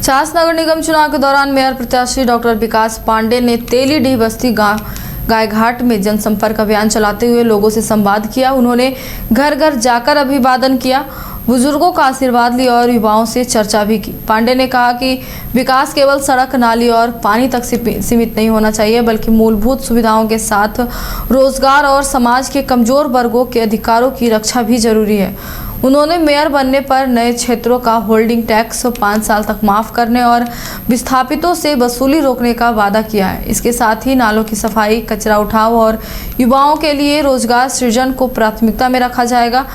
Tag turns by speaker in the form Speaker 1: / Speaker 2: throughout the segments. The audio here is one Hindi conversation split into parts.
Speaker 1: छाछ नगर निगम चुनाव के दौरान मेयर प्रत्याशी डॉक्टर विकास पांडे ने तेलीडीह बस्ती गायघाट में जनसंपर्क अभियान चलाते हुए लोगों से संवाद किया। उन्होंने घर घर जाकर अभिवादन किया, बुजुर्गों का आशीर्वाद लिया और युवाओं से चर्चा भी की। पांडे ने कहा कि विकास केवल सड़क, नाली और पानी तक सीमित नहीं होना चाहिए, बल्कि मूलभूत सुविधाओं के साथ रोजगार और समाज के कमजोर वर्गों के अधिकारों की रक्षा भी जरूरी है। उन्होंने मेयर बनने पर नए क्षेत्रों का होल्डिंग टैक्स 5 साल तक माफ करने और विस्थापितों से वसूली रोकने का वादा किया है। इसके साथ ही नालों की सफाई, कचरा उठाव और युवाओं के लिए रोजगार सृजन को प्राथमिकता में रखा जाएगा।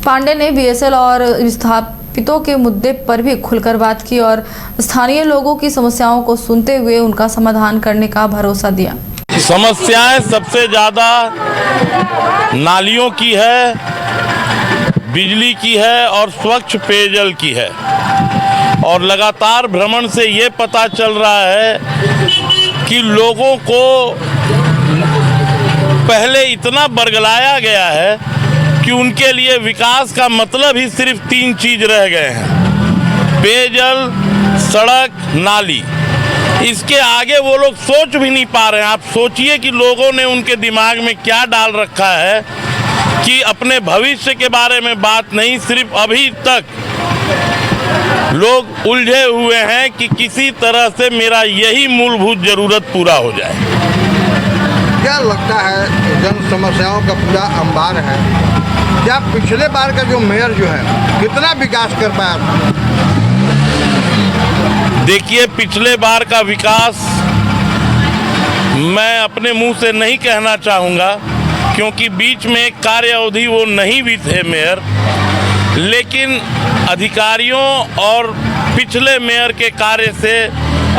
Speaker 1: पांडे ने बीएसएल और विस्थापितों के मुद्दे पर भी खुलकर बात की और स्थानीय लोगों की समस्याओं को सुनते हुए उनका समाधान करने का भरोसा दिया।
Speaker 2: समस्याएं सबसे ज़्यादा नालियों की है, बिजली की है और स्वच्छ पेयजल की है। और लगातार भ्रमण से ये पता चल रहा है कि लोगों को पहले इतना बरगलाया गया है कि उनके लिए विकास का मतलब ही सिर्फ 3 चीज रह गए हैं: पेयजल, सड़क, नाली। इसके आगे वो लोग सोच भी नहीं पा रहे हैं। आप सोचिए कि लोगों ने उनके दिमाग में क्या डाल रखा है कि अपने भविष्य के बारे में बात नहीं, सिर्फ अभी तक लोग उलझे हुए हैं कि किसी तरह से मेरा यही मूलभूत जरूरत पूरा हो जाए।
Speaker 3: क्या लगता है जन समस्याओं का पूरा अंबार है? क्या पिछले बार का जो मेयर जो है कितना विकास कर पाया?
Speaker 2: देखिए, पिछले बार का विकास मैं अपने मुंह से नहीं कहना चाहूँगा, क्योंकि बीच में एक कार्य अवधि वो नहीं भी थे मेयर। लेकिन अधिकारियों और पिछले मेयर के कार्य से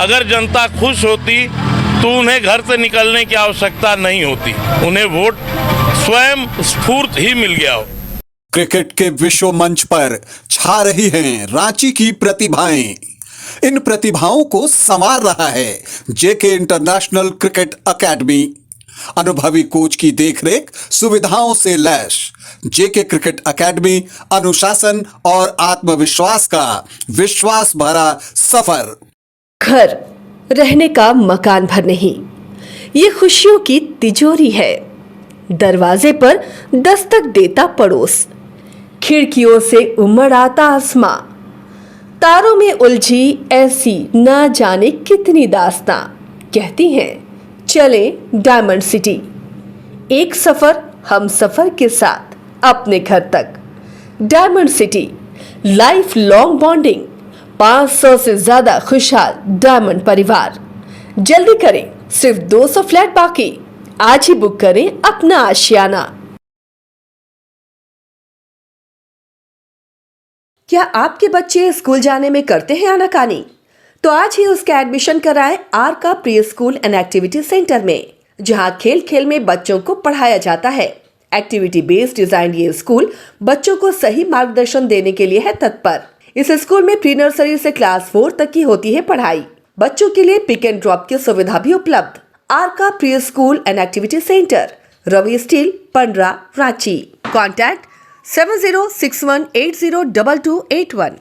Speaker 2: अगर जनता खुश होती तो उन्हें घर से निकलने की आवश्यकता नहीं होती, उन्हें वोट स्वयं स्फूर्त ही मिल गया हो।
Speaker 4: क्रिकेट के विश्व मंच पर छा रही हैं रांची की प्रतिभाएं। इन प्रतिभाओं को संवार रहा है जेके इंटरनेशनल क्रिकेट एकेडमी। अनुभवी कोच की देखरेख, सुविधाओं से लैस जेके क्रिकेट एकेडमी अनुशासन और आत्मविश्वास का विश्वास भरा सफर।
Speaker 5: घर रहने का मकान भर नहीं, ये खुशियों की तिजोरी है। दरवाजे पर दस्तक देता पड़ोस, खिड़कियों से उमड़ आता आसमां, तारों में उलझी ऐसी ना जाने कितनी दास्तां। कहती हैं चले डायमंड सिटी, एक सफर हम सफर के साथ अपने घर तक। Diamond city, life long bonding, 500 से ज्यादा खुशहाल डायमंड परिवार। जल्दी करें, सिर्फ 200 फ्लैट बाकी। आज ही बुक करें अपना आशियाना। क्या आपके बच्चे स्कूल जाने में करते हैं आनाकानी? तो आज ही उसका एडमिशन कराएं आर का pre school and activity centre में, जहां खेल खेल में बच्चों को पढ़ाया जाता है। एक्टिविटी बेस्ड डिजाइन ये स्कूल बच्चों को सही मार्गदर्शन देने के लिए है तत्पर। इस स्कूल में प्री नर्सरी से क्लास 4 तक की होती है पढ़ाई। बच्चों के लिए पिक एंड ड्रॉप की सुविधा भी उपलब्ध। आर का pre school and activity centre, Ravi steel, Pandra, Ranchi. Contact 7061802281।